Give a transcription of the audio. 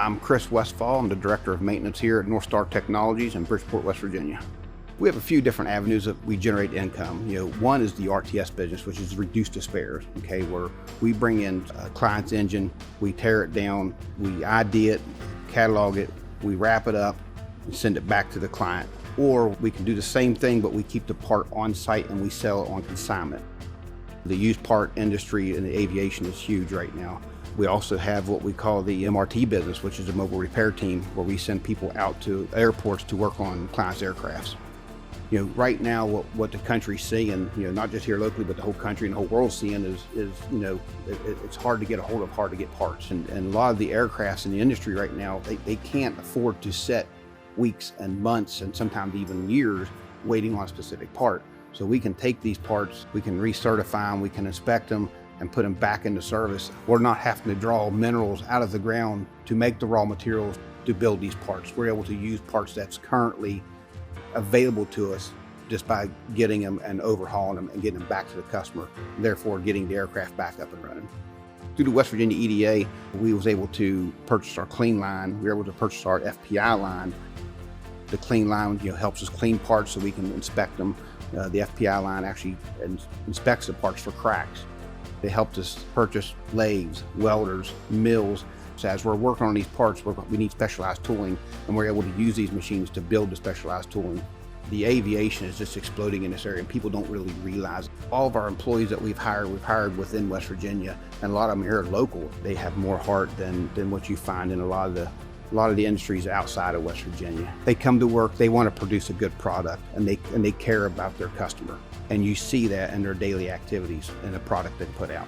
I'm Chris Westfall. I'm the Director of Maintenance here at North Star Technologies in Bridgeport, West Virginia. We have a few different avenues that we generate income. One is the RTS business, which is reduced to spares, okay, where we bring in a client's engine, we tear it down, we ID it, catalog it, we wrap it up, and send it back to the client. Or we can do the same thing, but we keep the part on site and we sell it on consignment. The used part industry in the aviation is huge right now. We also have what we call the MRT business, which is a mobile repair team, where we send people out to airports to work on clients' aircrafts. Right now, what the country's seeing, not just here locally, but the whole country and the whole world seeing is it's hard to get a hold of, hard to get parts. And a lot of the aircrafts in the industry right now, they can't afford to set weeks and months and sometimes even years waiting on a specific part. So we can take these parts, we can recertify them, we can inspect them, and put them back into service. We're not having to draw minerals out of the ground to make the raw materials to build these parts. We're able to use parts that's currently available to us just by getting them and overhauling them and getting them back to the customer, therefore getting the aircraft back up and running. Through the West Virginia EDA, we was able to purchase our clean line. We were able to purchase our FPI line. The clean line helps us clean parts so we can inspect them. The FPI line actually inspects the parts for cracks. They helped us purchase lathes, welders, mills. So as we're working on these parts, we need specialized tooling, and we're able to use these machines to build the specialized tooling. The aviation is just exploding in this area, and people don't really realize it. All of our employees that we've hired within West Virginia, and a lot of them here are local. They have more heart than what you find in a lot of the industries outside of West Virginia. They come to work, they want to produce a good product, and they care about their customer. And you see that in their daily activities and the product they put out.